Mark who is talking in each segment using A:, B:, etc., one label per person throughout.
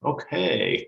A: Okay.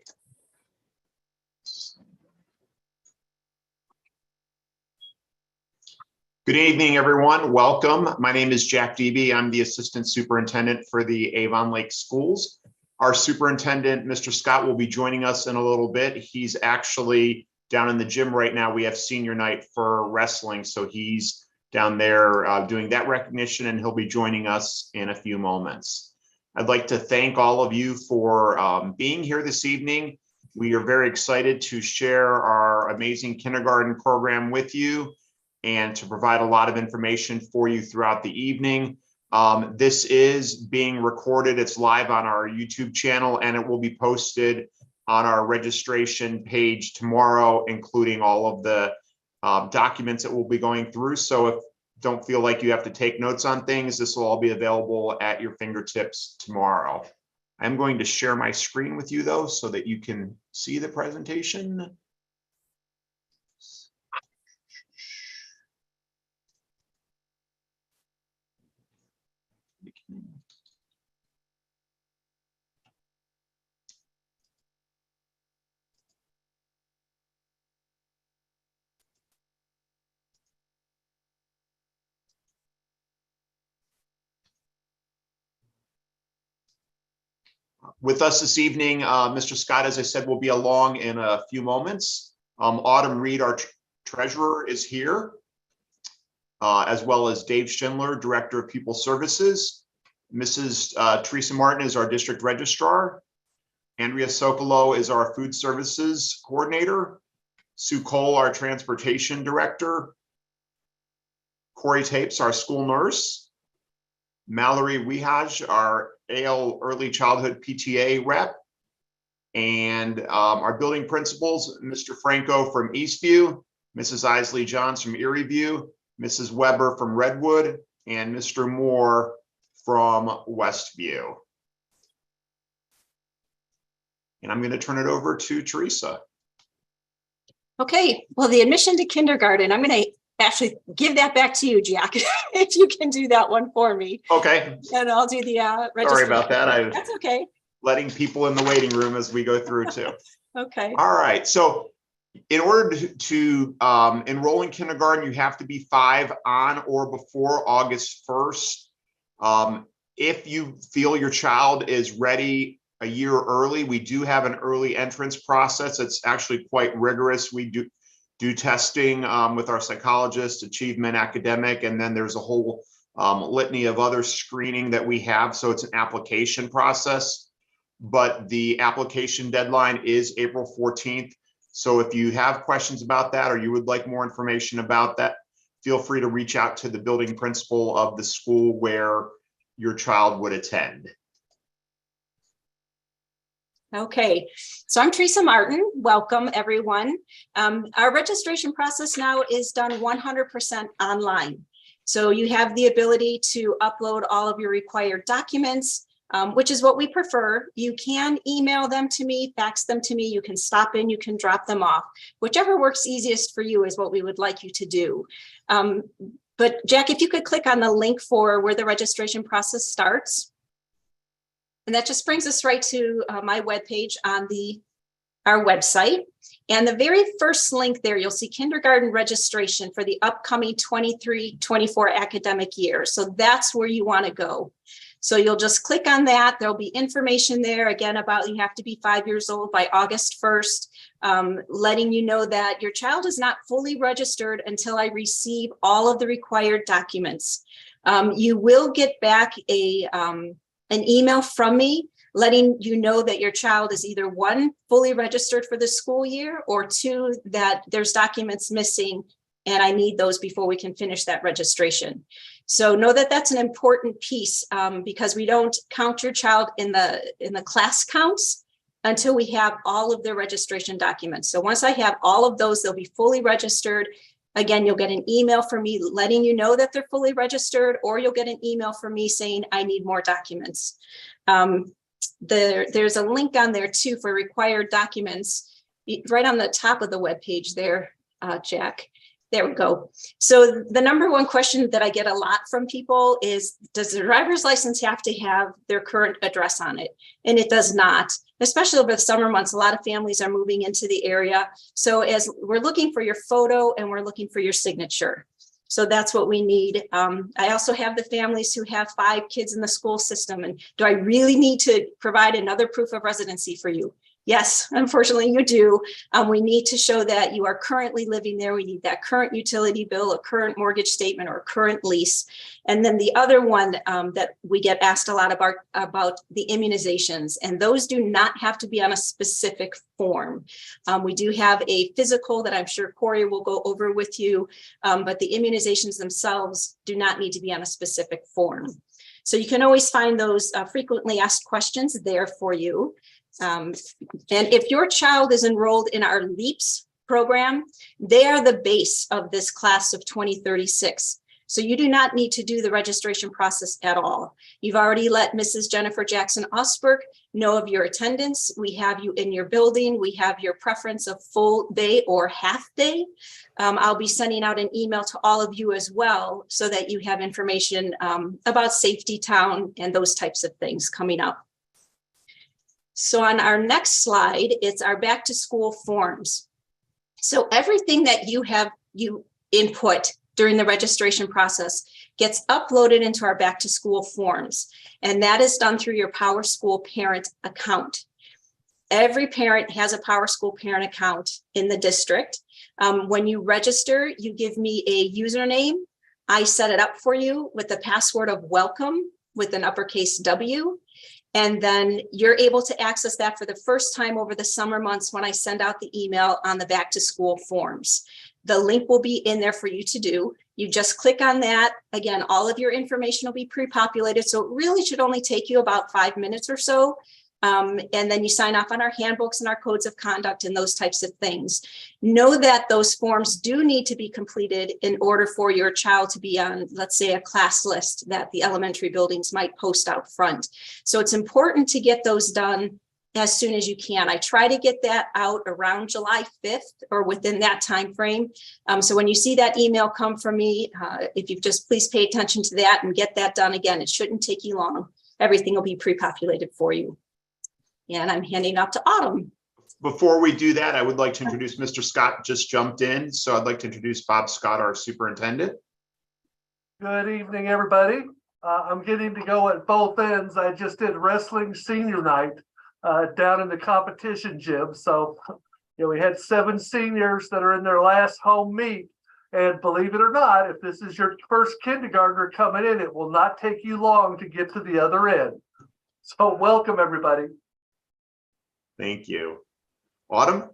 A: Good evening, everyone. Welcome. My name is Jack Debe. I'm the Assistant Superintendent for the Avon Lake Schools. Our superintendent, Mr. Scott, will be joining us in a little bit. He's actually down in the gym right now. We have senior night for wrestling, so he's down there doing that recognition, and he'll be joining us in a few moments. I'd like to thank all of you for being here this evening. We are very excited to share our amazing kindergarten program with you and to provide a lot of information for you throughout the evening. This is being recorded. It's live on our YouTube channel, and it will be posted on our registration page tomorrow, including all of the documents that we'll be going through. So if don't feel like you have to take notes on things, this will all be available at your fingertips tomorrow. I'm going to share my screen with you, though, so that you can see the presentation. With us this evening, Mr. Scott, as I said, will be along in a few moments. Autumn Reed, our treasurer, is here, as well as Dave Schindler, Director of Pupil Services. Mrs. Teresa Martin is our district registrar. Andrea Socolo is our food services coordinator. Sue Cole, our transportation director. Corey Tapes, our school nurse. Mallory Wehaj, our AL Early Childhood PTA rep, and our building principals, Mr. Franco from Eastview, Mrs. Isley Johns from Erie View, Mrs. Weber from Redwood, and Mr. Moore from Westview. And I'm going to turn it over to Teresa.
B: Okay, well, the admission to kindergarten, I'm going to actually give that back to you, Jack, if you can do that one for me.
A: Okay.
B: And I'll do the registration.
A: Sorry about that.
B: That's okay.
A: Letting people in the waiting room as we go through too.
B: Okay.
A: All right. So in order to enroll in kindergarten, you have to be 5 on or before August 1st. If you feel your child is ready a year early, we do have an early entrance process. It's actually quite rigorous. We do testing with our psychologist, achievement, academic, and then there's a whole litany of other screening that we have. So it's an application process, but the application deadline is April 14th. So if you have questions about that, or you would like more information about that, feel free to reach out to the building principal of the school where your child would attend.
B: Okay, so I'm Teresa Martin. Welcome, everyone. Our registration process now is done 100% online. So you have the ability to upload all of your required documents, which is what we prefer. You can email them to me, fax them to me. You can stop in, you can drop them off. Whichever works easiest for you is what we would like you to do. But Jack, if you could click on the link for where the registration process starts. And that just brings us right to my webpage on our website. And the very first link there, you'll see kindergarten registration for the upcoming 23-24 academic year. So that's where you want to go. So you'll just click on that. There'll be information there, again, about you have to be 5 years old by August 1st, letting you know that your child is not fully registered until I receive all of the required documents. You will get back an email from me letting you know that your child is either 1, fully registered for the school year, or 2, that there's documents missing and I need those before we can finish that registration. So know that that's an important piece because we don't count your child in the class counts until we have all of their registration documents. So once I have all of those, they'll be fully registered. Again, you'll get an email from me letting you know that they're fully registered, or you'll get an email from me saying, I need more documents. There's a link on there too for required documents, right on the top of the webpage there, Jack. There we go. So the number one question that I get a lot from people is, does the driver's license have to have their current address on it? And it does not, especially over the summer months. A lot of families are moving into the area. So as we're looking for your photo and we're looking for your signature. So that's what we need. I also have the families who have 5 kids in the school system. And do I really need to provide another proof of residency for you? Yes, unfortunately you do. We need to show that you are currently living there. We need that current utility bill, a current mortgage statement, or a current lease. And then the other one that we get asked a lot about the immunizations, and those do not have to be on a specific form. We do have a physical that I'm sure Corey will go over with you, but the immunizations themselves do not need to be on a specific form. So you can always find those frequently asked questions there for you. And if your child is enrolled in our LEAPS program, they are the base of this class of 2036. So you do not need to do the registration process at all. You've already let Mrs. Jennifer Jackson Osberg know of your attendance. We have you in your building. We have your preference of full day or half day. I'll be sending out an email to all of you as well, so that you have information about Safety Town and those types of things coming up. So on our next slide, it's our back to school forms. So everything that you input during the registration process gets uploaded into our back to school forms. And that is done through your PowerSchool parent account. Every parent has a PowerSchool parent account in the district. When you register, you give me a username. I set it up for you with the password of welcome with an uppercase W. And then you're able to access that for the first time over the summer months when I send out the email on the back to school forms. The link will be in there for you to do. You just click on that. Again, all of your information will be pre-populated. So it really should only take you about 5 minutes or so. And then you sign off on our handbooks and our codes of conduct and those types of things. Know that those forms do need to be completed in order for your child to be on, let's say, a class list that the elementary buildings might post out front. So it's important to get those done as soon as you can. I try to get that out around July 5th or within that time frame. So when you see that email come from me, if you just please pay attention to that and get that done. Again, it shouldn't take you long. Everything will be pre-populated for you. And I'm handing off to Autumn.
A: Before we do that, I would like to introduce Mr. Scott just jumped in. So I'd like to introduce Bob Scott, our superintendent.
C: Good evening, everybody. I'm getting to go at both ends. I just did wrestling senior night down in the competition gym. So, we had 7 seniors that are in their last home meet. And believe it or not, if this is your first kindergartner coming in, it will not take you long to get to the other end. So welcome, everybody.
A: Thank you. Autumn?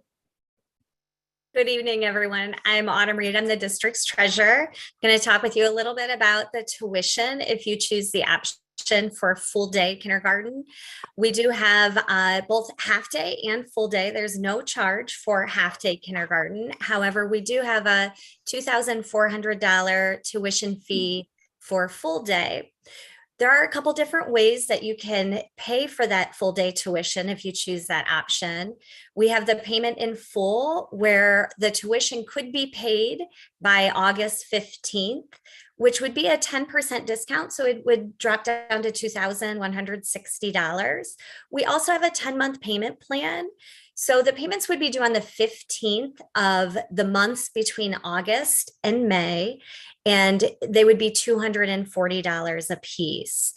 D: Good evening, everyone. I'm Autumn Reed. I'm the district's treasurer. I'm going to talk with you a little bit about the tuition if you choose the option for full day kindergarten. We do have both half day and full day. There's no charge for half day kindergarten. However, we do have a $2,400 tuition fee for full day. There are a couple different ways that you can pay for that full day tuition if you choose that option. We have the payment in full, where the tuition could be paid by August 15th, which would be a 10% discount. So it would drop down to $2,160. We also have a 10-month payment plan. So the payments would be due on the 15th of the months between August and May, and they would be $240 a piece.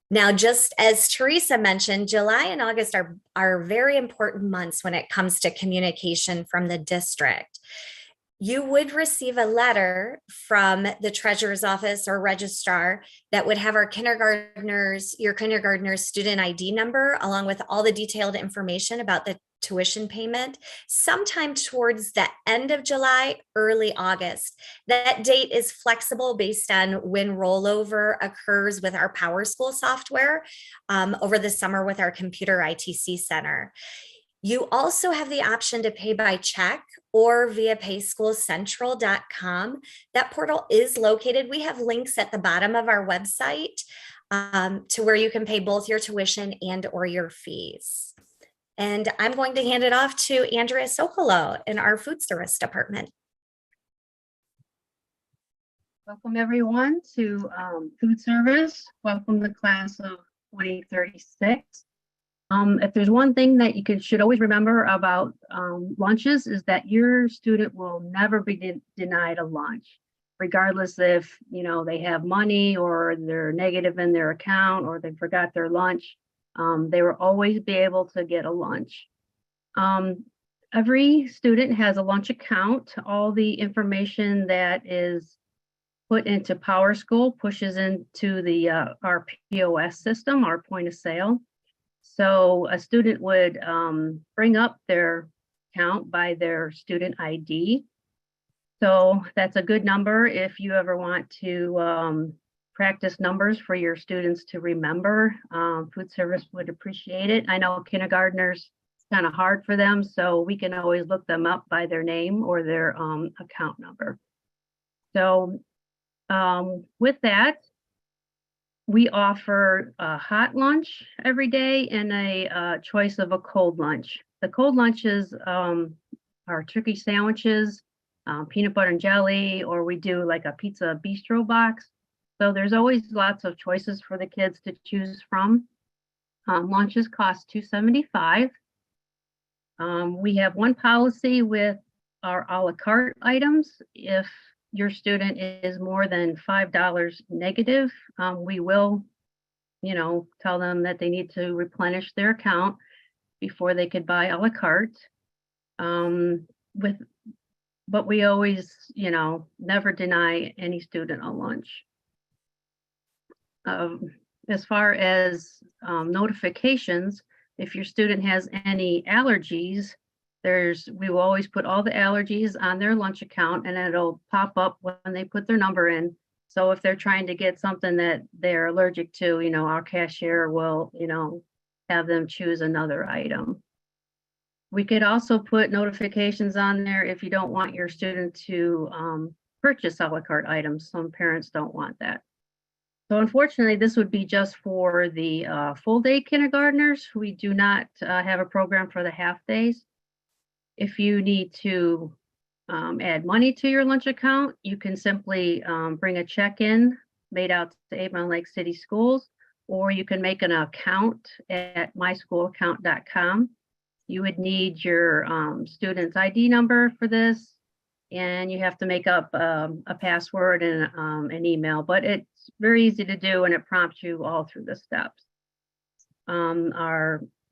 D: Now, just as Teresa mentioned, July and August are very important months when it comes to communication from the district. You would receive a letter from the treasurer's office or registrar that would have your kindergartner's student ID number, along with all the detailed information about the tuition payment, sometime towards the end of July, early August. That date is flexible based on when rollover occurs with our PowerSchool software over the summer with our computer ITC center. You also have the option to pay by check or via payschoolcentral.com. That portal is located. We have links at the bottom of our website to where you can pay both your tuition and or your fees. And I'm going to hand it off to Andrea Sokolow in our food service department.
E: Welcome everyone to food service. Welcome the class of 2036. If there's one thing that you should always remember about lunches is that your student will never be denied a lunch, regardless if they have money or they're negative in their account or they forgot their lunch. They will always be able to get a lunch. Every student has a lunch account. All the information that is put into PowerSchool pushes into the our POS system, our point of sale. So a student would bring up their account by their student ID. So that's a good number if you ever want to practice numbers for your students to remember. Food service would appreciate it. I know kindergartners, it's kind of hard for them, so we can always look them up by their name or their account number. So with that, we offer a hot lunch every day and a choice of a cold lunch. The cold lunches are turkey sandwiches, peanut butter and jelly, or we do like a pizza bistro box. So there's always lots of choices for the kids to choose from. Lunches cost $2.75. We have one policy with our a la carte items. If your student is more than $5 negative, we will, tell them that they need to replenish their account before they could buy a la carte. But we always, never deny any student a lunch. As far as notifications, if your student has any allergies, we will always put all the allergies on their lunch account and it'll pop up when they put their number in. So if they're trying to get something that they're allergic to, our cashier will, have them choose another item. We could also put notifications on there if you don't want your student to purchase a la carte items. Some parents don't want that. So unfortunately, this would be just for the full day kindergartners. We do not have a program for the half days. If you need to add money to your lunch account, you can simply bring a check in made out to Avon Lake City Schools, or you can make an account at myschoolaccount.com. You would need your student's ID number for this, and you have to make up a password and an email, but it's very easy to do and it prompts you all through the steps.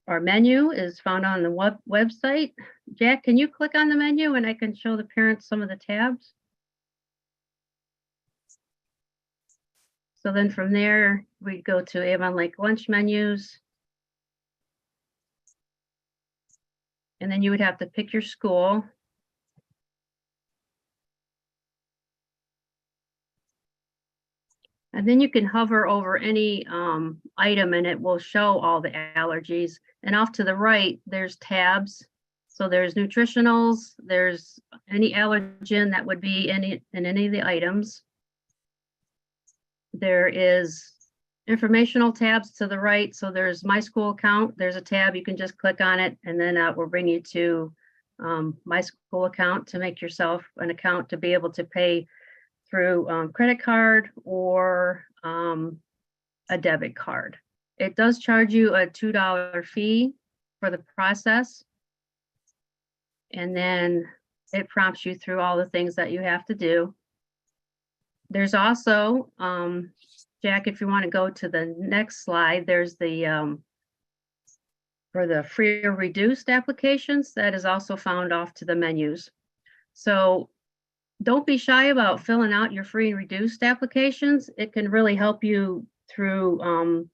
E: Our menu is found on the website. Jack, can you click on the menu and I can show the parents some of the tabs? So then from there, we go to Avon Lake lunch menus. And then you would have to pick your school. And then you can hover over any item and it will show all the allergies. And off to the right, there's tabs. So there's nutritionals, there's any allergen that would be in any of the items. There is informational tabs to the right. So there's My School Account. There's a tab, you can just click on it and then that will bring you to My School Account to make yourself an account to be able to pay through credit card or a debit card. It does charge you a $2 fee for the process. And then it prompts you through all the things that you have to do. There's also, Jack, if you want to go to the next slide, there's the, for the free or reduced applications, that is also found off to the menus. So don't be shy about filling out your free and reduced applications. It can really help you through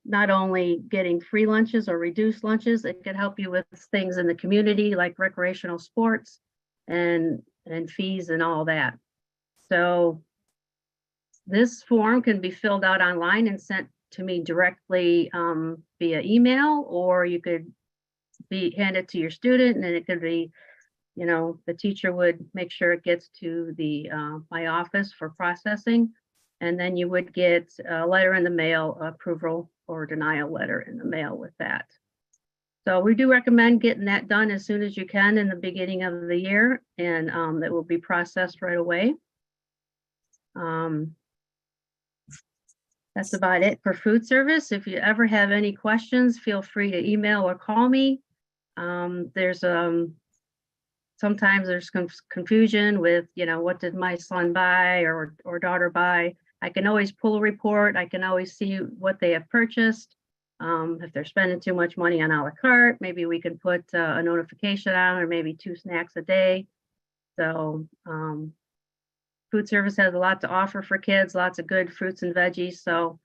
E: not only getting free lunches or reduced lunches, it can help you with things in the community like recreational sports and fees and all that. So this form can be filled out online and sent to me directly via email, or you could hand it to your student and then it could be, the teacher would make sure it gets to the my office for processing. And then you would get a letter in the mail, approval or denial letter in the mail with that. So we do recommend getting that done as soon as you can in the beginning of the year, and that will be processed right away. That's about it for food service. If you ever have any questions, feel free to email or call me. There's sometimes there's confusion with, what did my son buy or daughter buy? I can always pull a report. I can always see what they have purchased. If they're spending too much money on a la carte, maybe we can put a notification on, or maybe 2 snacks a day. So food service has a lot to offer for kids, lots of good fruits and veggies. So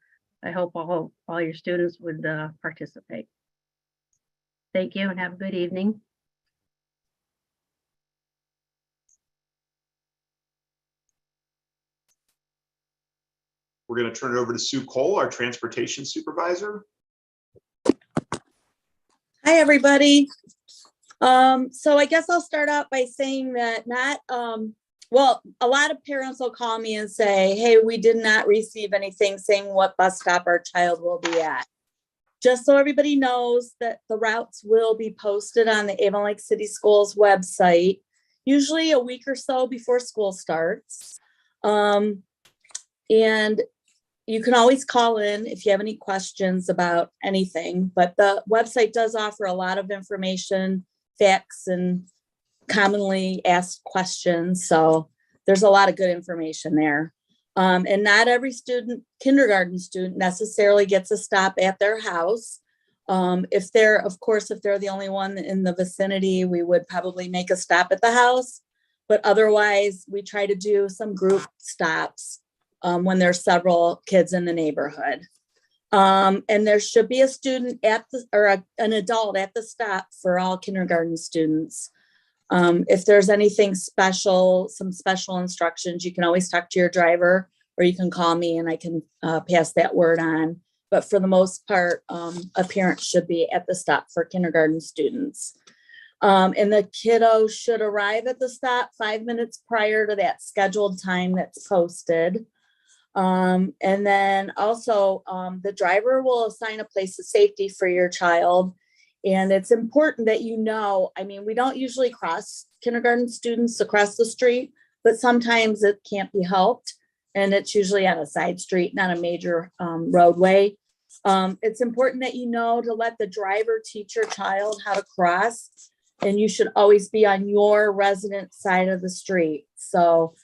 E: I hope all your students would participate. Thank you and have a good evening.
A: We're going to turn it over to Sue Cole, our transportation supervisor.
F: Hi, everybody. So I guess I'll start out by saying that well, a lot of parents will call me and say, hey, we did not receive anything saying what bus stop our child will be at. Just so everybody knows that the routes will be posted on the Avon Lake City Schools website, usually a week or so before school starts. And you can always call in if you have any questions about anything, but the website does offer a lot of information, facts, and commonly asked questions. So there's a lot of good information there. And not every kindergarten student necessarily gets a stop at their house. If they're the only one in the vicinity, we would probably make a stop at the house, but otherwise we try to do some group stops when there's several kids in the neighborhood. And there should be a student an adult at the stop for all kindergarten students. If there's anything special, some special instructions, you can always talk to your driver, or you can call me and I can pass that word on. But for the most part, a parent should be at the stop for kindergarten students. And the kiddo should arrive at the stop 5 minutes prior to that scheduled time that's posted. And then also the driver will assign a place of safety for your child. And it's important that we don't usually cross kindergarten students across the street, but sometimes it can't be helped. And it's usually on a side street, not a major roadway. It's important that to let the driver teach your child how to cross. And you should always be on your resident side of the street. So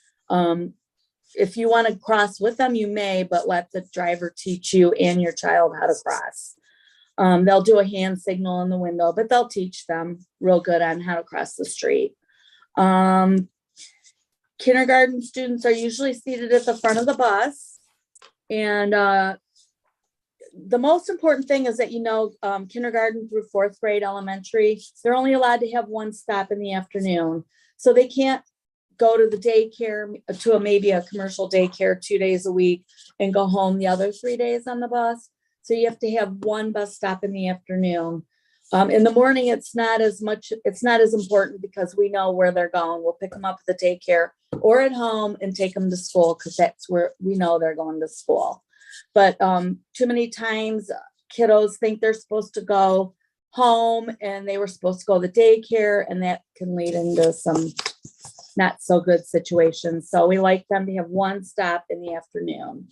F: if you want to cross with them, you may, but let the driver teach you and your child how to cross. They'll do a hand signal in the window, but they'll teach them real good on how to cross the street. Kindergarten students are usually seated at the front of the bus. And the most important thing is that, kindergarten through 4th grade elementary, they're only allowed to have one stop in the afternoon. So they can't go to the daycare, maybe a commercial daycare 2 days a week and go home the other 3 days on the bus. So you have to have one bus stop in the afternoon. In the morning, it's not as important because we know where they're going. We'll pick them up at the daycare or at home and take them to school because that's where we know they're going to school. But too many times kiddos think they're supposed to go home and they were supposed to go to the daycare, and that can lead into some not so good situations. So we like them to have one stop in the afternoon.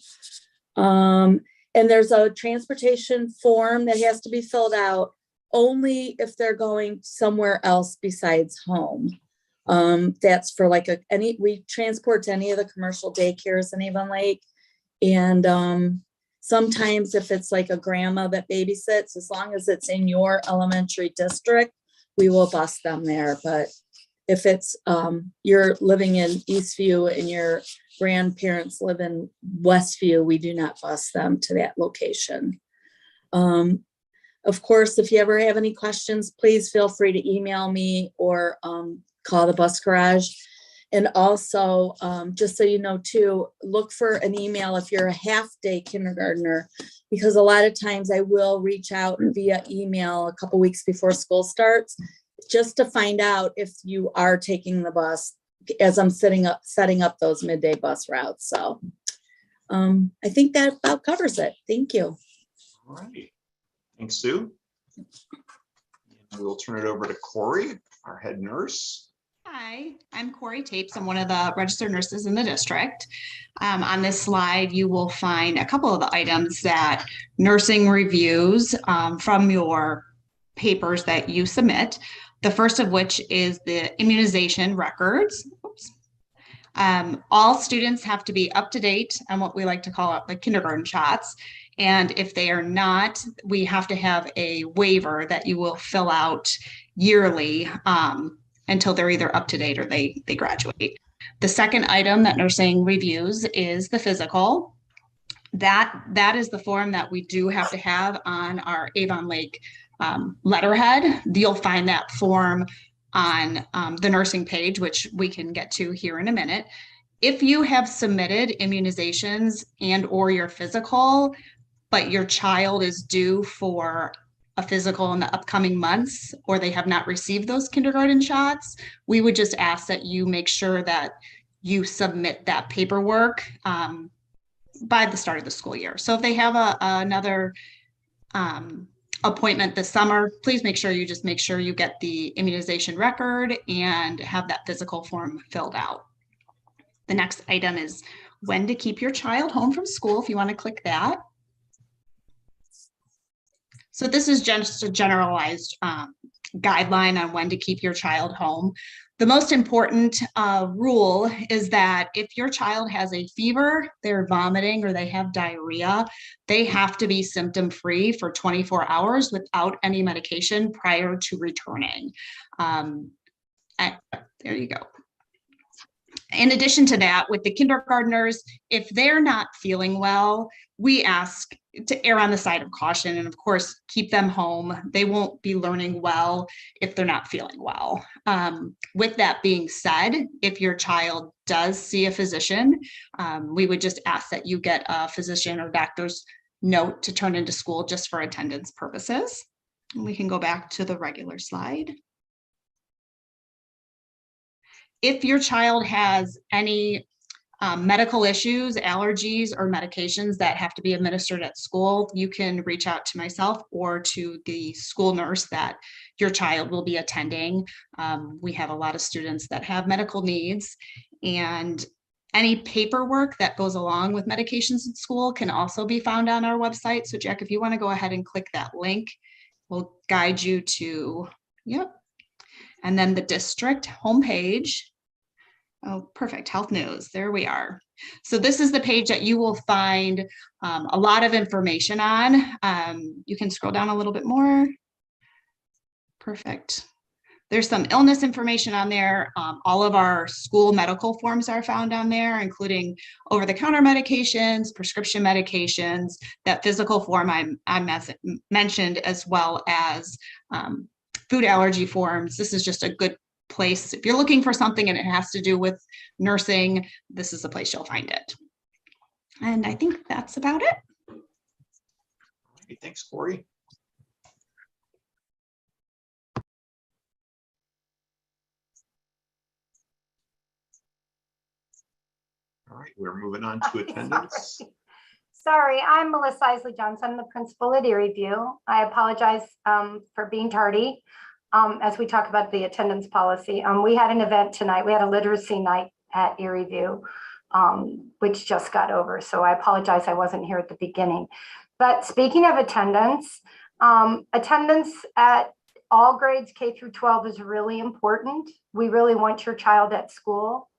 F: And there's a transportation form that has to be filled out only if they're going somewhere else besides home. That's for we transport to any of the commercial daycares in Avon Lake. And sometimes if it's like a grandma that babysits, as long as it's in your elementary district, we will bus them there. But if it's you're living in Eastview and your grandparents live in Westview, we do not bus them to that location. Of course, if you ever have any questions, please feel free to email me or call the bus garage. And also, just so you know too, look for an email if you're a half-day kindergartner, because a lot of times I will reach out via email a couple weeks before school starts, just to find out if you are taking the bus as I'm setting up those midday bus routes. So I think that about covers it. Thank you.
A: All right. Thanks, Sue. And we'll turn it over to Corey, our head nurse.
G: Hi. Hi, I'm Corey Tapes. I'm one of the registered nurses in the district. On this slide, you will find a couple of the items that nursing reviews from your papers that you submit. The first of which is the immunization records. Oops. All students have to be up to date on what we like to call the kindergarten shots. And if they are not, we have to have a waiver that you will fill out yearly until they're either up to date or they graduate. The second item that nursing reviews is the physical. That is the form that we do have to have on our Avon Lake letterhead. You'll find that form on the nursing page, which we can get to here in a minute. If you have submitted immunizations and or your physical, but your child is due for a physical in the upcoming months, or they have not received those kindergarten shots, we would just ask that you make sure that you submit that paperwork by the start of the school year. So if they have another appointment this summer, please make sure you get the immunization record and have that physical form filled out. The next item is when to keep your child home from school, if you want to click that. So this is just a generalized guideline on when to keep your child home. The most important rule is that if your child has a fever, they're vomiting, or they have diarrhea, they have to be symptom-free for 24 hours without any medication prior to returning. There you go. In addition to that, with the kindergartners, if they're not feeling well, we ask to err on the side of caution and, of course, keep them home. They won't be learning well if they're not feeling well. With that being said, if your child does see a physician, we would just ask that you get a physician or doctor's note to turn into school just for attendance purposes. And we can go back to the regular slide. If your child has any medical issues, allergies, or medications that have to be administered at school, you can reach out to myself or to the school nurse that your child will be attending. We have a lot of students that have medical needs, and any paperwork that goes along with medications in school can also be found on our website. So Jack, if you want to go ahead and click that link, we'll guide you to, yep. And then the district homepage. Oh, perfect. Health news. There we are. So this is the page that you will find a lot of information on. You can scroll down a little bit more. Perfect. There's some illness information on there. All of our school medical forms are found on there, including over-the-counter medications, prescription medications, that physical form I mentioned, as well as food allergy forms. This is just a good place. If you're looking for something and it has to do with nursing, this is the place you'll find it. And I think that's about it.
A: Thanks, Corey. All right, we're moving on to attendance.
H: Sorry, I'm Melissa Isley Johnson, I'm the principal at Erie View. I apologize for being tardy as we talk about the attendance policy. We had an event tonight. We had a literacy night at Erie View, which just got over. So I apologize I wasn't here at the beginning. But speaking of attendance, attendance at all grades K through 12 is really important. We really want your child at school.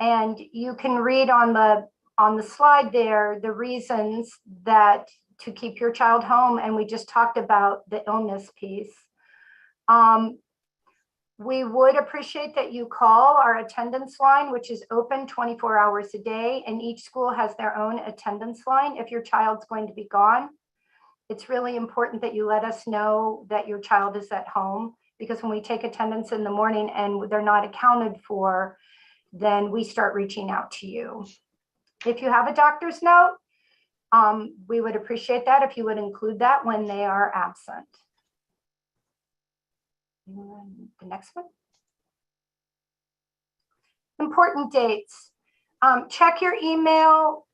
H: And you can read on the slide there the reasons that to keep your child home, and we just talked about the illness piece. We would appreciate that you call our attendance line, which is open 24 hours a day, and each school has their own attendance line if your child's going to be gone. It's really important that you let us know that your child is at home, because when we take attendance in the morning and they're not accounted for, then we start reaching out to you. If you have a doctor's note, we would appreciate that if you would include that when they are absent. The next one. Important dates. Check your email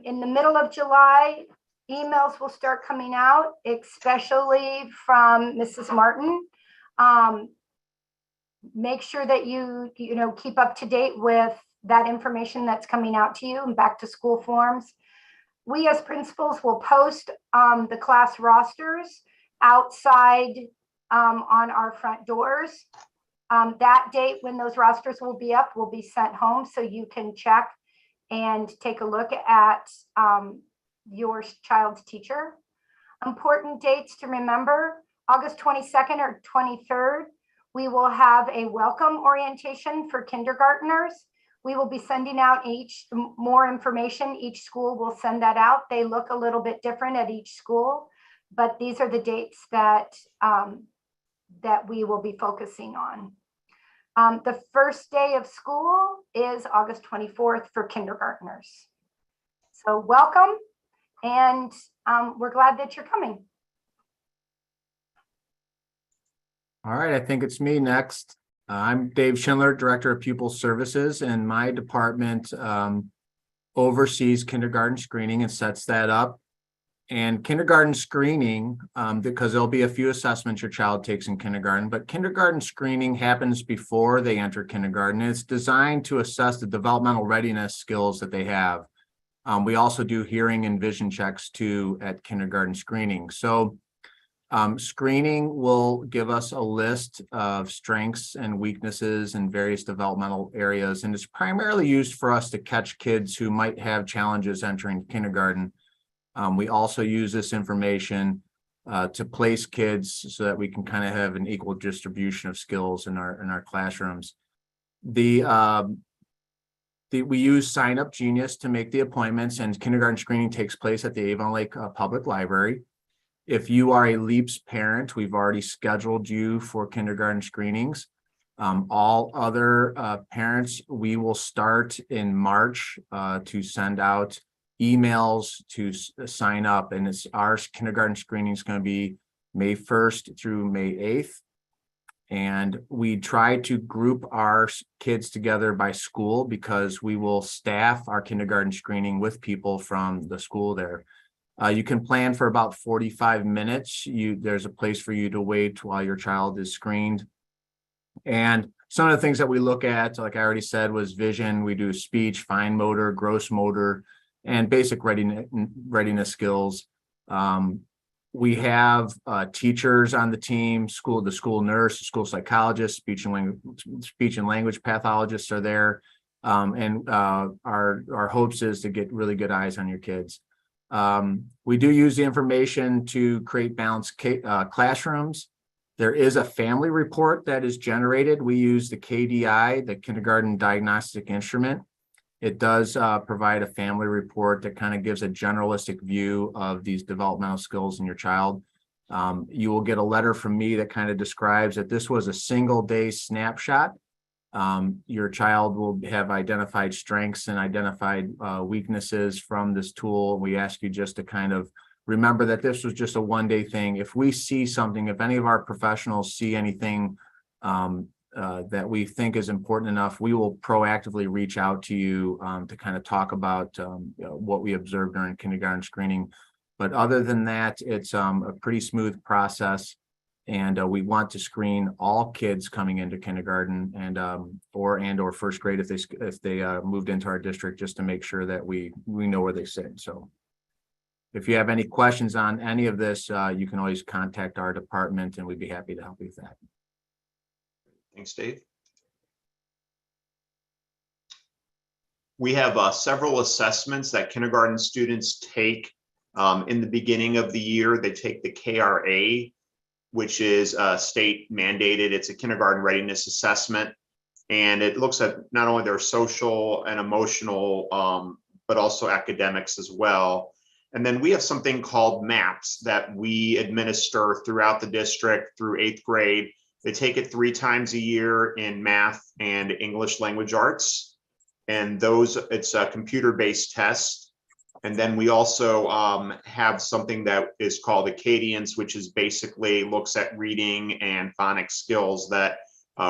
H: in the middle of July. Emails will start coming out, especially from Mrs. Martin. make sure that you keep up to date with that information that's coming out to you and back to school forms. We as principals will post the class rosters outside on our front doors. That date when those rosters will be up will be sent home so you can check and take a look at your child's teacher. Important dates to remember: August 22nd or 23rd, we will have a welcome orientation for kindergartners. We will be sending out more information. Each school will send that out. They look a little bit different at each school, but these are the dates that we will be focusing on. The first day of school is August 24th for kindergartners. So welcome, and we're glad that you're coming.
I: All right, I think it's me next. I'm Dave Schindler, Director of Pupil Services, and my department oversees kindergarten screening and sets that up. And kindergarten screening, because there'll be a few assessments your child takes in kindergarten, but kindergarten screening happens before they enter kindergarten. It's designed to assess the developmental readiness skills that they have. We also do hearing and vision checks too at kindergarten screening. So screening will give us a list of strengths and weaknesses in various developmental areas, and it's primarily used for us to catch kids who might have challenges entering kindergarten. We also use this information to place kids so that we can kind of have an equal distribution of skills in our classrooms. We use Sign Up Genius to make the appointments, and kindergarten screening takes place at the Avon Lake Public Library. If you are a LEAPS parent, we've already scheduled you for kindergarten screenings. All other parents, we will start in March to send out emails to sign up, and our kindergarten screening is going to be May 1st through May 8th. And we try to group our kids together by school because we will staff our kindergarten screening with people from the school there. You can plan for about 45 minutes. There's a place for you to wait while your child is screened. And some of the things that we look at, like I already said, was vision. We do speech, fine motor, gross motor, and basic readiness skills. We have teachers on the team, the school nurse, the school psychologist, speech and language pathologists are there. And our hopes is to get really good eyes on your kids. We do use the information to create balanced classrooms. There is a family report that is generated. We use the KDI, the Kindergarten Diagnostic Instrument. It does provide a family report that kind of gives a generalistic view of these developmental skills in your child. You will get a letter from me that kind of describes that this was a single day snapshot. Your child will have identified strengths and identified weaknesses from this tool. We ask you just to kind of remember that this was just a one-day thing. If we see something, if any of our professionals see anything that we think is important enough, we will proactively reach out to you to kind of talk about what we observed during kindergarten screening. But other than that, it's a pretty smooth process. And we want to screen all kids coming into kindergarten and or first grade if they moved into our district, just to make sure that we know where they sit. So if you have any questions on any of this, you can always contact our department and we'd be happy to help you with that.
A: Thanks, Dave. We have several assessments that kindergarten students take in the beginning of the year. They take the KRA, which is state mandated. It's a kindergarten readiness assessment. And it looks at not only their social and emotional, but also academics as well. And then we have something called MAPS that we administer throughout the district through 8th grade. They take it 3 times a year in math and English language arts. And it's a computer-based test. And then we also have something that is called Acadians, which is basically looks at reading and phonics skills that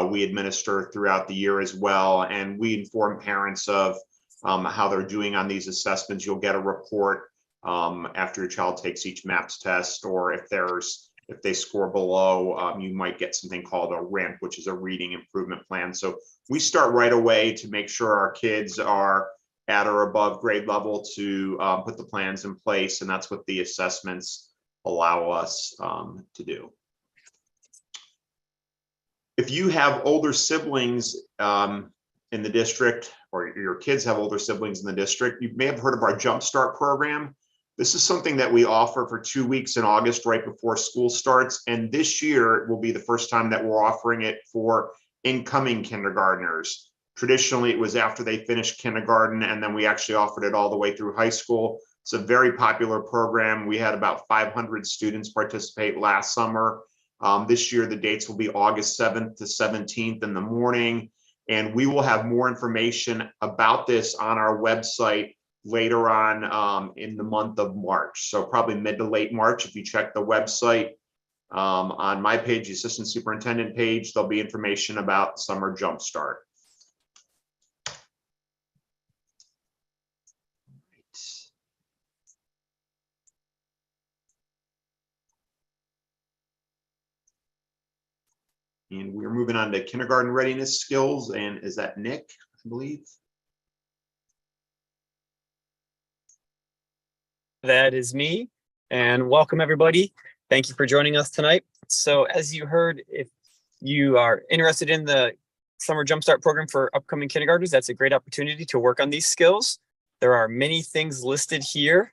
A: we administer throughout the year as well. And we inform parents of how they're doing on these assessments. You'll get a report after your child takes each MAPS test, or if there's If they score below, you might get something called a RIMP, which is a reading improvement plan. So we start right away to make sure our kids are at or above grade level to put the plans in place. And that's what the assessments allow us to do. If you have older siblings in the district, or your kids have older siblings in the district, you may have heard of our Jumpstart program. This is something that we offer for 2 weeks in August, right before school starts. And this year it will be the first time that we're offering it for incoming kindergartners. Traditionally, it was after they finished kindergarten, and then we actually offered it all the way through high school. It's a very popular program. We had about 500 students participate last summer. This year, the dates will be August 7th to 17th in the morning. And we will have more information about this on our website later on in the month of March. So probably mid to late March, if you check the website on my page, the assistant superintendent page, there'll be information about Summer Jumpstart. And we're moving on to kindergarten readiness skills. And is that Nick, I believe?
J: That is me, and welcome everybody. Thank you for joining us tonight. So as you heard, if you are interested in the Summer Jumpstart program for upcoming kindergartners, that's a great opportunity to work on these skills. There are many things listed here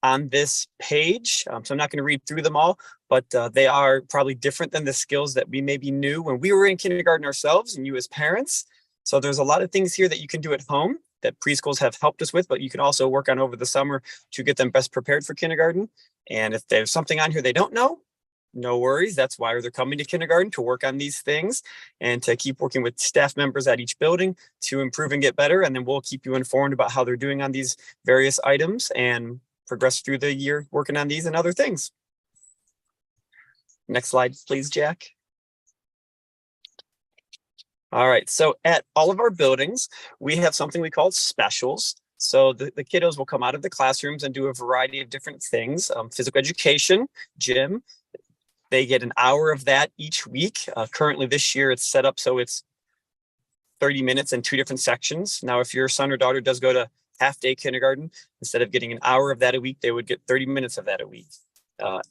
J: on this page. So I'm not going to read through them all, but they are probably different than the skills that we maybe knew when we were in kindergarten ourselves and you as parents. So there's a lot of things here that you can do at home that preschools have helped us with, but you can also work on over the summer to get them best prepared for kindergarten. And if there's something on here they don't know, no worries. That's why they're coming to kindergarten, to work on these things and to keep working with staff members at each building to improve and get better. And then we'll keep you informed about how they're doing on these various items and progress through the year working on these and other things. Next slide, please, Jack. All right, so at all of our buildings, we have something we call specials. So the kiddos will come out of the classrooms and do a variety of different things. Physical education, gym, they get an hour of that each week. Currently this year it's set up so it's 30 minutes in 2 different sections. Now, if your son or daughter does go to half-day kindergarten, instead of getting an hour of that a week, they would get 30 minutes of that a week.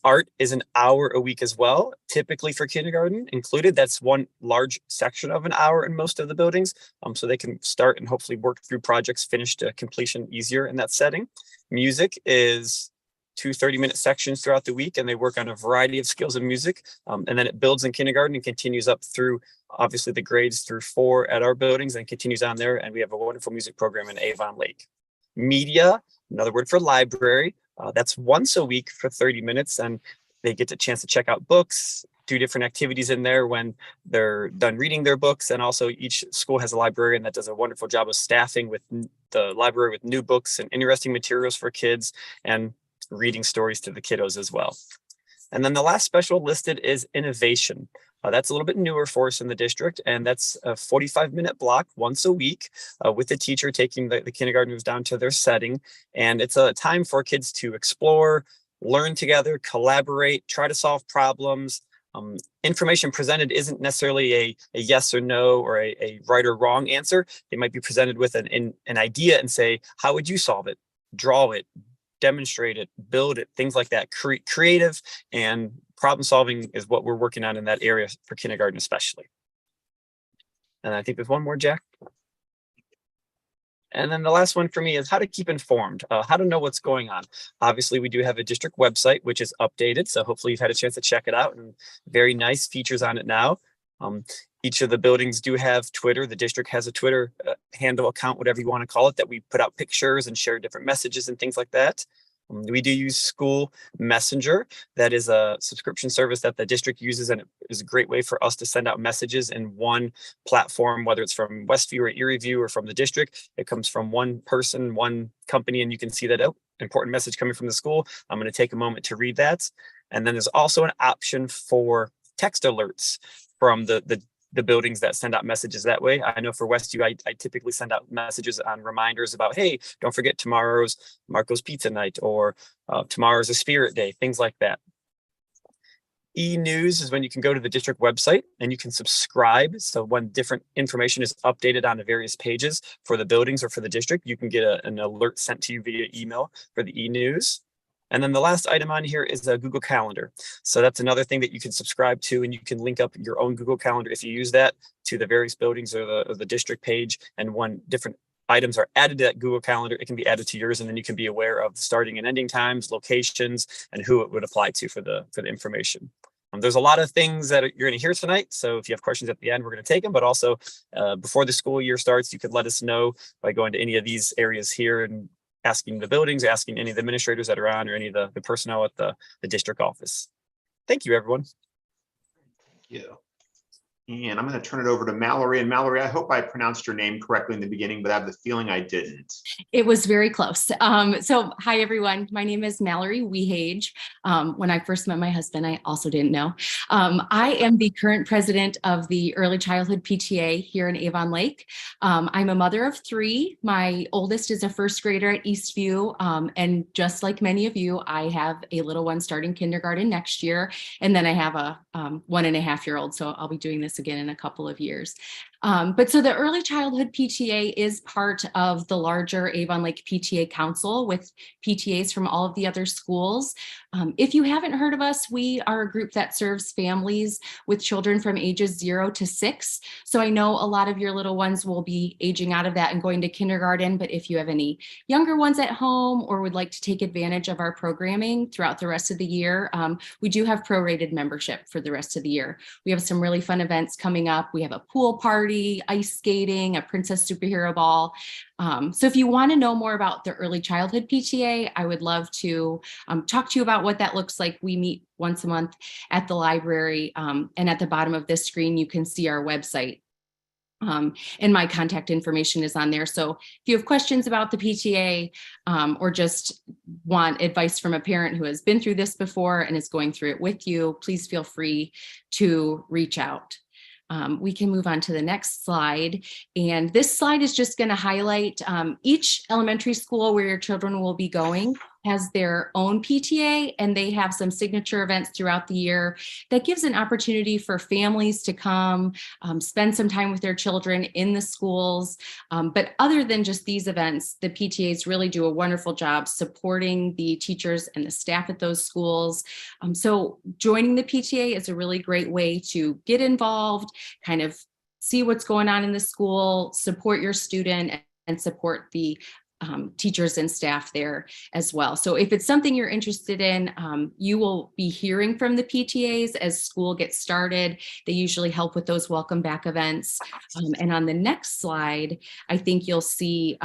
J: Art is an hour a week as well, typically for kindergarten included. That's one large section of an hour in most of the buildings. So they can start and hopefully work through projects finished to completion easier in that setting. Music is 2 30-minute sections throughout the week, and they work on a variety of skills in music. And then it builds in kindergarten and continues up through obviously the grades through 4 at our buildings and continues on there. And we have a wonderful music program in Avon Lake. Media, another word for library. That's once a week for 30 minutes, and they get a chance to check out books, do different activities in there when they're done reading their books. And also each school has a librarian that does a wonderful job of staffing with the library with new books and interesting materials for kids and reading stories to the kiddos as well. And then the last special listed is innovation. That's a little bit newer for us in the district, and that's a 45-minute block once a week with the teacher taking the kindergartners down to their setting. And it's a time for kids to explore, learn together, collaborate, try to solve problems. Information presented isn't necessarily a yes or no or a right or wrong answer. They might be presented with an idea and say, how would you solve it? Draw it, demonstrate it, build it, things like that. Creative and problem solving is what we're working on in that area for kindergarten especially. And I think there's one more, Jack. And then the last one for me is how to keep informed, how to know what's going on. Obviously, we do have a district website, which is updated. So hopefully you've had a chance to check it out, and very nice features on it now. Each of the buildings do have Twitter. The district has a Twitter handle account, whatever you want to call it, that we put out pictures and share different messages and things like that. We do use School Messenger. That is a subscription service that the district uses, and it is a great way for us to send out messages in one platform, whether it's from Westview or Erie View or from the district. It comes from one person, one company, and you can see that, oh, important message coming from the school. I'm going to take a moment to read that. And then there's also an option for text alerts from the buildings that send out messages that way. I know for Westview, I typically send out messages on reminders about, hey, don't forget tomorrow's Marco's Pizza Night, or tomorrow's a Spirit Day, things like that. E-news is when you can go to the district website and you can subscribe. So when different information is updated on the various pages for the buildings or for the district, you can get an alert sent to you via email for the e-news. And then the last item on here is a Google Calendar. So that's another thing that you can subscribe to, and you can link up your own Google Calendar if you use that to the various buildings or the district page. And when different items are added to that Google Calendar, it can be added to yours, and then you can be aware of starting and ending times, locations, and who it would apply to for the information. There's a lot of things that you're going to hear tonight. So if you have questions at the end, we're going to take them. But also before the school year starts, you could let us know by going to any of these areas here and asking the buildings, asking any of the administrators that are on, or any of the personnel at the district office. Thank you, everyone.
A: Thank you. And I'm going to turn it over to Mallory. And Mallory, I hope I pronounced your name correctly in the beginning, but I have the feeling I didn't.
K: It was very close. So hi, everyone. My name is Mallory Wehage. When I first met my husband, I also didn't know. I am the current president of the Early Childhood PTA here in Avon Lake. I'm a mother of 3. My oldest is a first grader at Eastview. And just like many of you, I have a little one starting kindergarten next year. And then I have a 1.5-year-old. So I'll be doing this again in a couple of years. But so the Early Childhood PTA is part of the larger Avon Lake PTA Council with PTAs from all of the other schools. If you haven't heard of us, we are a group that serves families with children from ages 0 to 6. So I know a lot of your little ones will be aging out of that and going to kindergarten, but if you have any younger ones at home or would like to take advantage of our programming throughout the rest of the year, we do have prorated membership for the rest of the year. We have some really fun events coming up. We have a pool party, ice skating, a princess superhero ball. So if you want to know more about the Early Childhood PTA, I would love to talk to you about what that looks like. We meet once a month at the library, and at the bottom of this screen, you can see our website. And my contact information is on there. So if you have questions about the PTA or just want advice from a parent who has been through this before and is going through it with you, please feel free to reach out. We can move on to the next slide. And this slide is just going to highlight each elementary school where your children will be going has their own PTA, and they have some signature events throughout the year that gives an opportunity for families to come spend some time with their children in the schools. But other than just these events, the PTAs really do a wonderful job supporting the teachers and the staff at those schools. So joining the PTA is a really great way to get involved, kind of see what's going on in the school, support your student, and support the teachers and staff there as well. So if it's something you're interested in, you will be hearing from the PTAs as school gets started. They usually help with those welcome back events. And on the next slide, I think you'll see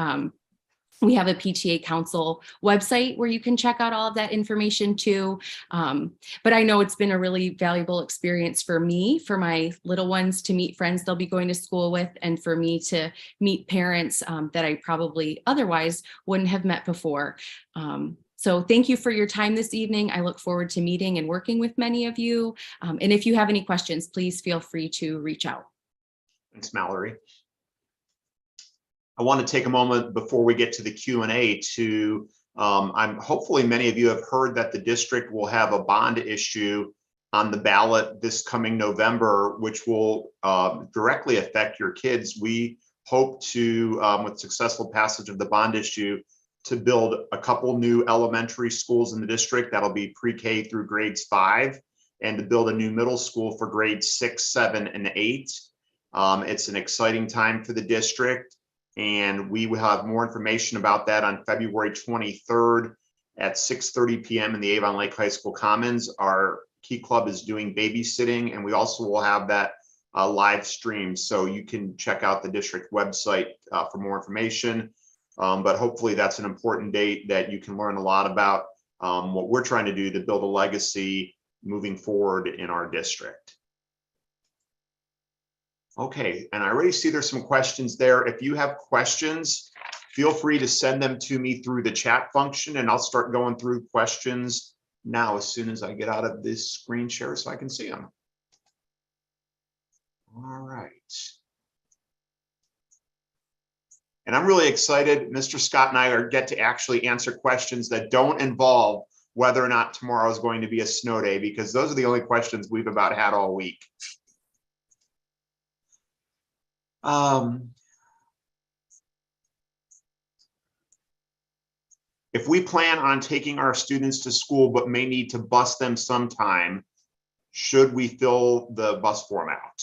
K: we have a PTA Council website where you can check out all of that information too. But I know it's been a really valuable experience for me, for my little ones to meet friends they'll be going to school with, and for me to meet parents that I probably otherwise wouldn't have met before. So thank you for your time this evening. I look forward to meeting and working with many of you. And if you have any questions, please feel free to reach out.
A: Thanks, Mallory. I want to take a moment before we get to the Q&A to, hopefully many of you have heard that the district will have a bond issue on the ballot this coming November, which will directly affect your kids. We hope to, with successful passage of the bond issue, to build a couple new elementary schools in the district that'll be pre-K through grades 5, and to build a new middle school for grades 6, 7, and 8. It's an exciting time for the district. And we will have more information about that on February 23rd at 6:30 p.m. in the Avon Lake High School Commons. Our Key Club is doing babysitting, and we also will have that live stream. So you can check out the district website for more information. But hopefully that's an important date that you can learn a lot about what we're trying to do to build a legacy moving forward in our district. Okay, and I already see there's some questions there. If you have questions, feel free to send them to me through the chat function, and I'll start going through questions now as soon as I get out of this screen share so I can see them. All right. And I'm really excited. Mr. Scott and I get to actually answer questions that don't involve whether or not tomorrow is going to be a snow day, because those are the only questions we've about had all week. If we plan on taking our students to school but may need to bus them sometime, should we fill the bus form out?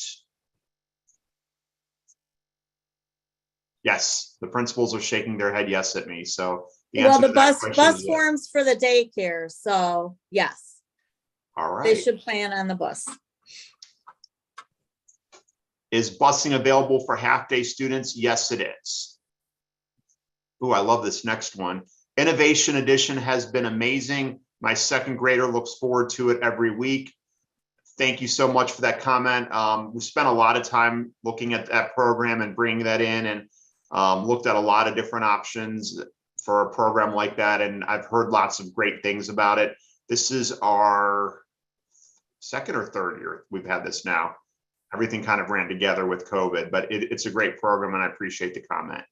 A: Yes, the principals are shaking their head yes at me. So the
F: Well,
A: answer
F: the
A: to that
F: bus
A: question is yes.
F: forms for the daycare, so yes,
A: All
F: they
A: right.
F: should plan on the bus.
A: Is busing available for half-day students? Yes, it is. Ooh, I love this next one. Innovation Edition has been amazing. My second grader looks forward to it every week. Thank you so much for that comment. We spent a lot of time looking at that program and bringing that in, and looked at a lot of different options for a program like that. And I've heard lots of great things about it. This is our second or third year we've had this now. Everything kind of ran together with COVID, but it's a great program, and I appreciate the comment.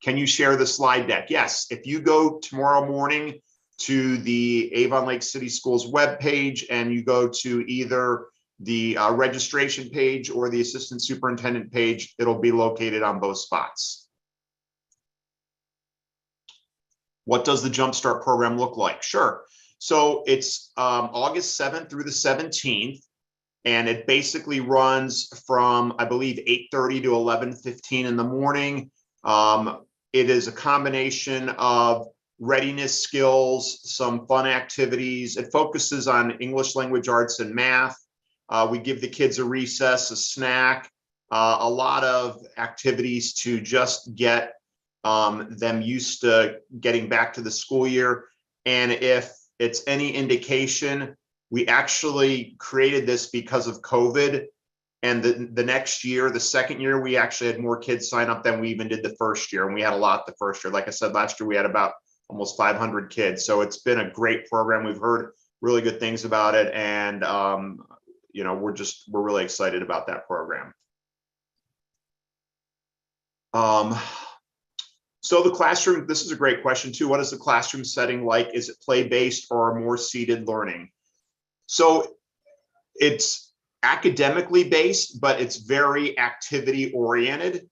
A: Can you share the slide deck? Yes, if you go tomorrow morning to the Avon Lake City Schools webpage and you go to either the registration page or the assistant superintendent page, it'll be located on both spots. What does the Jumpstart program look like? Sure. So it's August 7th through the 17th. And it basically runs from, I believe, 8:30 to 11:15 in the morning. It is a combination of readiness skills, some fun activities. It focuses on English language arts and math. We give the kids a recess, a snack, a lot of activities to just get them used to getting back to the school year. And if it's any indication, we actually created this because of COVID. And the next year, the second year, we actually had more kids sign up than we even did the first year. And we had a lot the first year. Like I said, last year, we had about almost 500 kids. So it's been a great program. We've heard really good things about it. And, you know, we're really excited about that program. So the classroom, this is a great question too. What is the classroom setting like? Is it play-based or more seated learning? So it's academically based, but it's very activity oriented.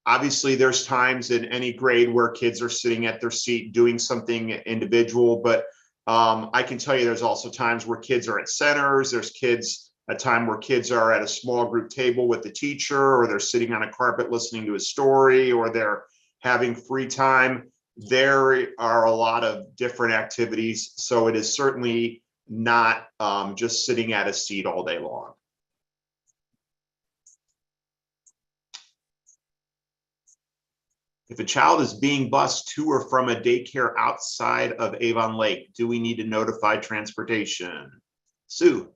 A: Obviously, there's times in any grade where kids are sitting at their seat doing something individual, but I can tell you there's also times where kids are at centers. There's a time where kids are at a small group table with the teacher, or they're sitting on a carpet listening to a story, or they're having free time. There are a lot of different activities. So it is certainly not just sitting at a seat all day long. If a child is being bused to or from a daycare outside of Avon Lake, do we need to notify transportation? Sue?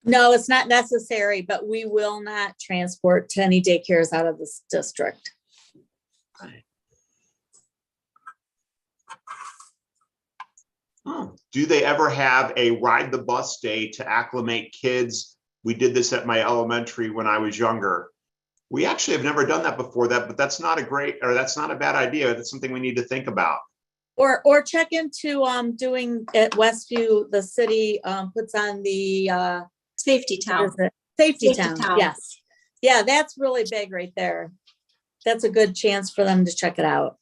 F: No, it's not necessary, but we will not transport to any daycares out of this district.
A: Do they ever have a ride the bus day to acclimate kids? We did this at my elementary when I was younger. We actually have never done that before, but that's not that's not a bad idea. That's something we need to think about.
F: Or check into doing at Westview, the city puts on the
B: Safety Town.
F: Safety Town. Yes. Yeah, that's really big right there. That's a good chance for them to check it out.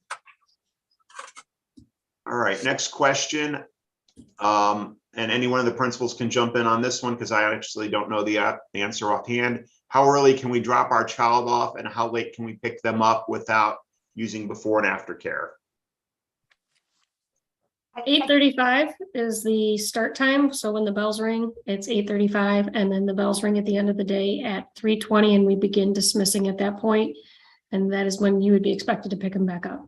A: All right, next question. And any one of the principals can jump in on this one because I actually don't know the answer offhand. How early can we drop our child off and how late can we pick them up without using before and after care?
L: 8:35 is the start time. So when the bells ring, it's 8:35, and then the bells ring at the end of the day at 3:20, and we begin dismissing at that point. And that is when you would be expected to pick them back up.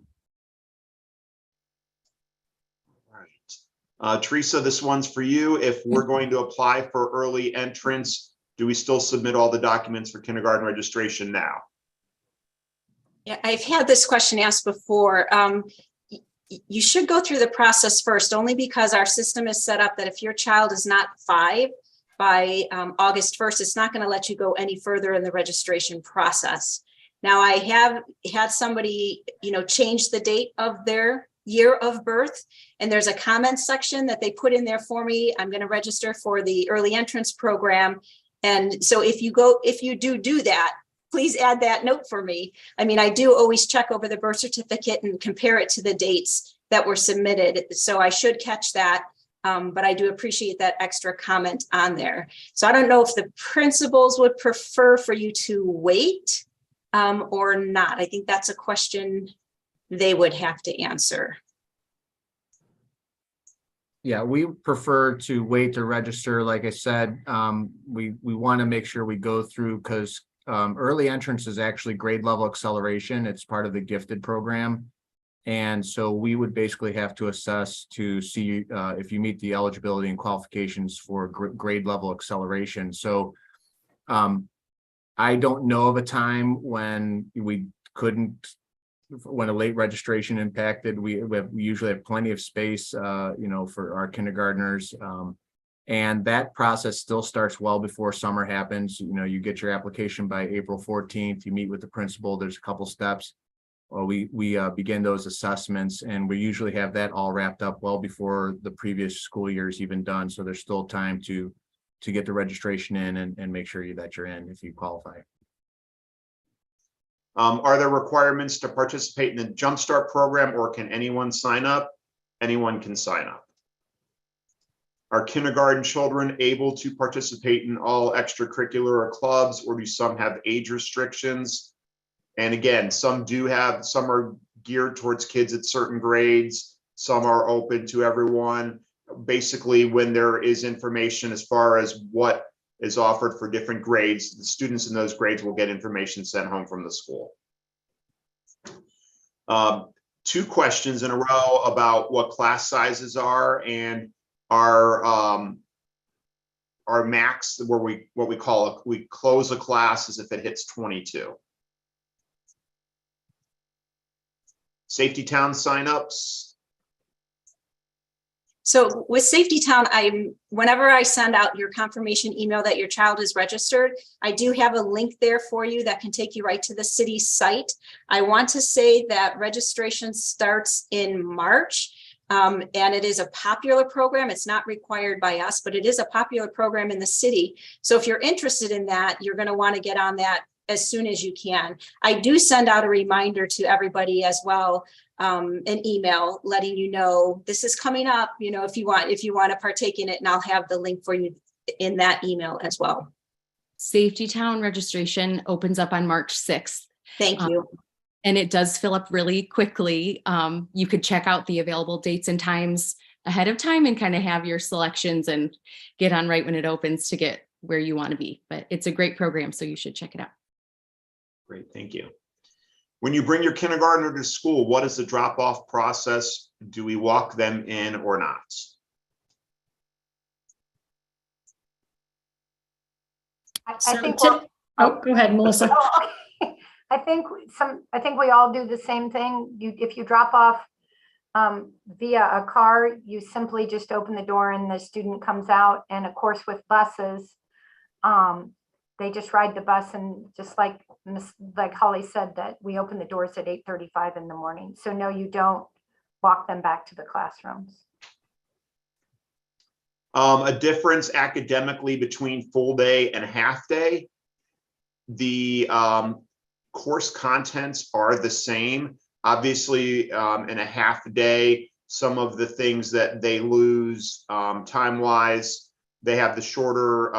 A: Teresa, this one's for you. If we're going to apply for early entrance, do we still submit all the documents for kindergarten registration now?
B: Yeah, I've had this question asked before. You should go through the process first, only because our system is set up that if your child is not 5 by August 1st, it's not going to let you go any further in the registration process. Now, I have had somebody, change the date of their year of birth. And there's a comment section that they put in there for me. I'm going to register for the early entrance program. And so if you do that, please add that note for me. I mean, I do always check over the birth certificate and compare it to the dates that were submitted. So I should catch that. But I do appreciate that extra comment on there. So I don't know if the principals would prefer for you to wait or not. I think that's a question they would have to answer.
I: Yeah, we prefer to wait to register. Like I said, we want to make sure we go through, because early entrance is actually grade level acceleration. It's part of the gifted program. And so we would basically have to assess to see if you meet the eligibility and qualifications for grade level acceleration. So I don't know of a time when we couldn't, when a late registration impacted. We usually have plenty of space, for our kindergartners. And that process still starts well before summer happens. You get your application by April 14th, you meet with the principal, there's a couple steps. Well, we begin those assessments, and we usually have that all wrapped up well before the previous school year is even done. So there's still time to get the registration in and make sure that you're in if you qualify.
A: Are there requirements to participate in the Jumpstart program, or can anyone sign up? Anyone can sign up. Are kindergarten children able to participate in all extracurricular or clubs, or do some have age restrictions? And again, some are geared towards kids at certain grades. Some are open to everyone. Basically, when there is information as far as what is offered for different grades, the students in those grades will get information sent home from the school. 2 questions in a row about what class sizes are and our max, where we close a class as if it hits 22. Safety Town signups.
B: So with Safety Town, whenever I send out your confirmation email that your child is registered, I do have a link there for you that can take you right to the city site. I want to say that registration starts in March, and it is a popular program. It's not required by us, but it is a popular program in the city. So if you're interested in that, you're going to want to get on that as soon as you can. I do send out a reminder to everybody as well, an email letting you know this is coming up, if you want to partake in it, and I'll have the link for you in that email as well.
K: Safety Town registration opens up on March 6th.
B: Thank you.
K: And it does fill up really quickly. You could check out the available dates and times ahead of time and kind of have your selections and get on right when it opens to get where you want to be. But it's a great program, so you should check it out.
A: Great, thank you. When you bring your kindergartner to school, what is the drop-off process? Do we walk them in or not?
H: I think
L: go ahead, Melissa.
H: Okay. I think we all do the same thing. If you drop off via a car, you simply just open the door and the student comes out. And of course, with buses, they just ride the bus, and just like Holly said, that we open the doors at 8:35 in the morning. So no, you don't walk them back to the classrooms.
A: A difference academically between full day and half day. The course contents are the same. Obviously, in a half day, some of the things that they lose time-wise, they have the shorter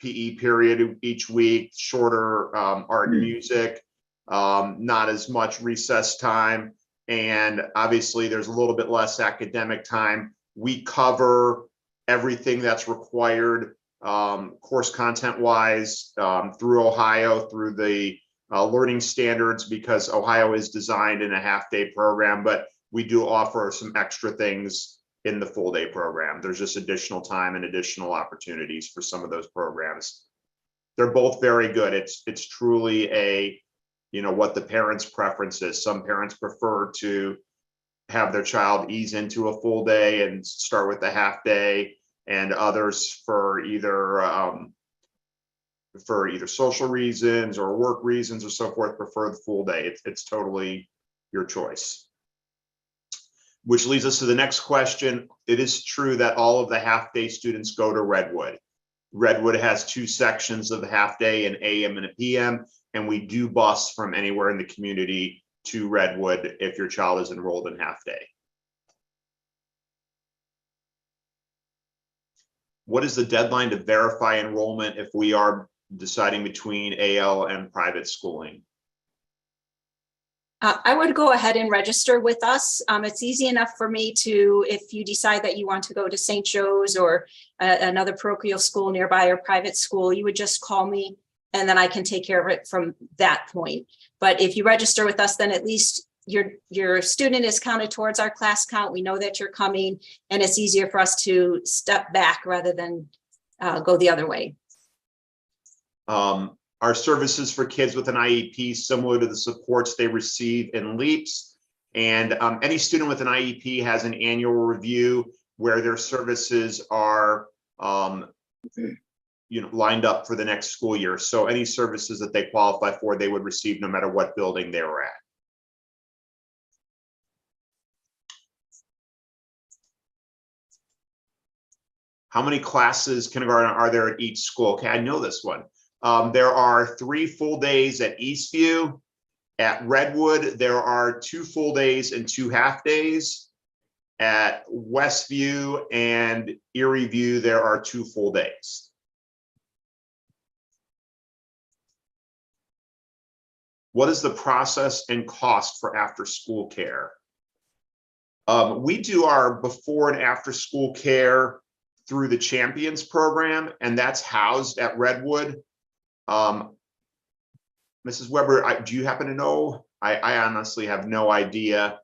A: PE period each week, shorter art and music, not as much recess time. And obviously there's a little bit less academic time. We cover everything that's required course content wise through Ohio, through the learning standards, because Ohio is designed in a half-day program, but we do offer some extra things in the full day program. There's just additional time and additional opportunities for some of those programs. They're both very good. It's truly a, what the parents' preference is. Some parents prefer to have their child ease into a full day and start with a half day, and others for either social reasons or work reasons or so forth prefer the full day. It's totally your choice. Which leads us to the next question. It is true that all of the half-day students go to Redwood. Redwood has two sections of the half-day, an AM and a PM, and we do bus from anywhere in the community to Redwood if your child is enrolled in half-day. What is the deadline to verify enrollment if we are deciding between AL and private schooling?
B: I would go ahead and register with us. It's easy enough for me to, if you decide that you want to go to St. Joe's or another parochial school nearby or private school, you would just call me and then I can take care of it from that point. But if you register with us, then at least your student is counted towards our class count. We know that you're coming, and it's easier for us to step back rather than go the other way.
A: Are services for kids with an IEP similar to the supports they receive in LEAPS? And any student with an IEP has an annual review where their services are lined up for the next school year. So any services that they qualify for, they would receive no matter what building they were at. How many classes kindergarten are there at each school? Okay, I know this one. There are 3 full days at Eastview. At Redwood, there are 2 full days and 2 half days. At Westview and Erie View, there are 2 full days. What is the process and cost for after-school care? We do our before and after school care through the Champions program, and that's housed at Redwood. Mrs. Weber, do you happen to know? I honestly have no idea.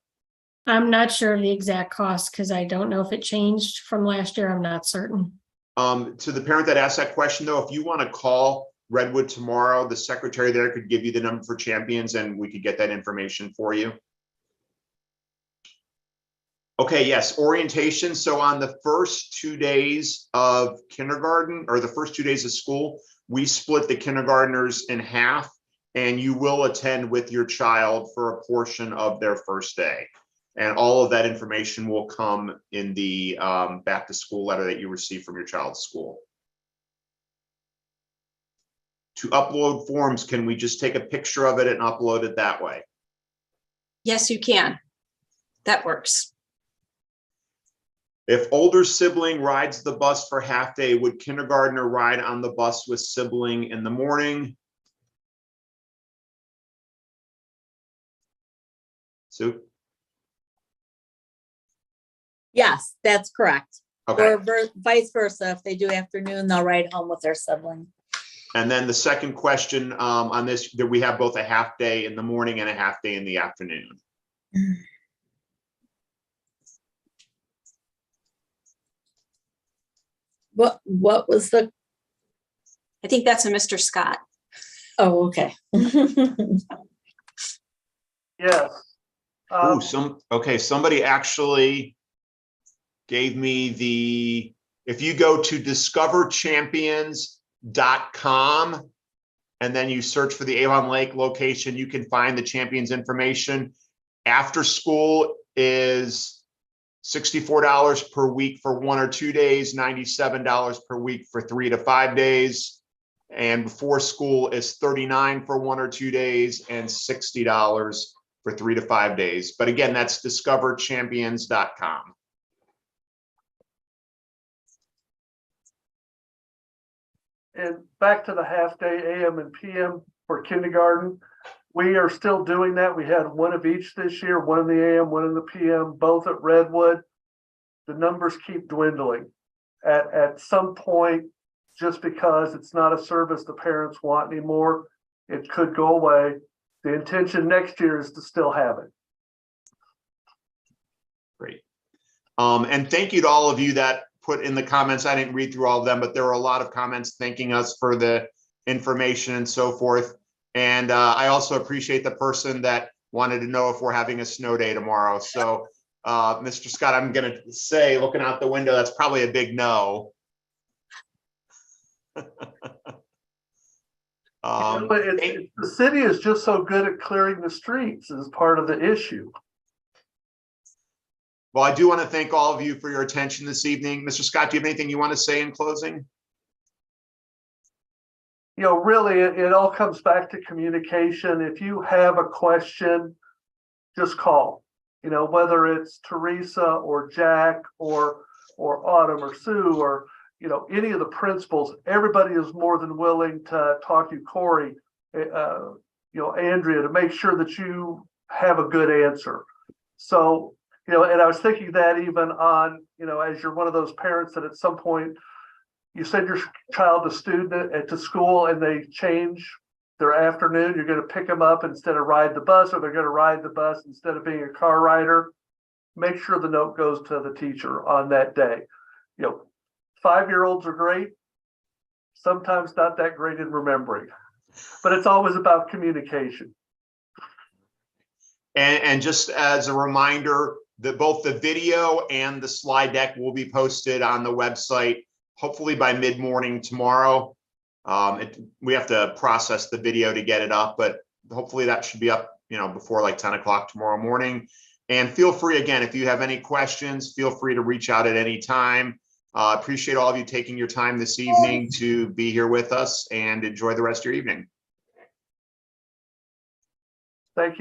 L: I'm not sure of the exact cost because I don't know if it changed from last year. I'm not certain.
A: To the parent that asked that question, though, if you want to call Redwood tomorrow, the secretary there could give you the number for Champions and we could get that information for you. Okay, yes, orientation. So on the first 2 days of kindergarten, or the first 2 days of school, we split the kindergartners in half, and you will attend with your child for a portion of their first day. And all of that information will come in the back to school letter that you receive from your child's school. To upload forms, can we just take a picture of it and upload it that way?
B: Yes, you can. That works.
A: If older sibling rides the bus for half day, would kindergartner ride on the bus with sibling in the morning? Sue?
F: Yes, that's correct.
A: Okay.
F: Or vice versa. If they do afternoon, they'll ride home with their sibling.
A: And then the second question on this, that we have both a half day in the morning and a half day in the afternoon.
F: What was the?
B: I think that's a Mr. Scott.
F: Oh, okay.
C: Yes.
A: Okay, somebody actually gave me the, if you go to discoverchampions.com and then you search for the Avon Lake location, you can find the Champions information. After school is $64 per week for 1 or 2 days, $97 per week for 3 to 5 days. And before school is $39 for 1 or 2 days and $60 for 3 to 5 days. But again, that's discoverchampions.com.
C: And back to the half day AM and PM for kindergarten. We are still doing that. We had one of each this year, one in the AM, one in the PM, both at Redwood. The numbers keep dwindling. At some point, just because it's not a service the parents want anymore, it could go away. The intention next year is to still have it.
A: Great. And thank you to all of you that put in the comments. I didn't read through all of them, but there were a lot of comments thanking us for the information and so forth. And I also appreciate the person that wanted to know if we're having a snow day tomorrow. So Mr. Scott, I'm going to say, looking out the window, that's probably a big no.
C: The city is just so good at clearing the streets as part of the issue.
A: Well, I do want to thank all of you for your attention this evening. Mr. Scott, do you have anything you want to say in closing?
C: Really, it all comes back to communication. If you have a question, just call. Whether it's Teresa or Jack or Autumn or Sue or any of the principals, everybody is more than willing to talk to you, Corey, Andrea, to make sure that you have a good answer. So, and I was thinking that even on, as you're one of those parents that at some point you send your child to school and they change their afternoon, you're going to pick them up instead of ride the bus, or they're going to ride the bus instead of being a car rider. Make sure the note goes to the teacher on that day. 5-year-olds are great, sometimes not that great in remembering, but it's always about communication.
A: And just as a reminder, that both the video and the slide deck will be posted on the website, hopefully by mid-morning tomorrow. We have to process the video to get it up, but hopefully that should be up, before like 10 o'clock tomorrow morning. And feel free, again, if you have any questions, feel free to reach out at any time. Appreciate all of you taking your time this evening to be here with us, and enjoy the rest of your evening.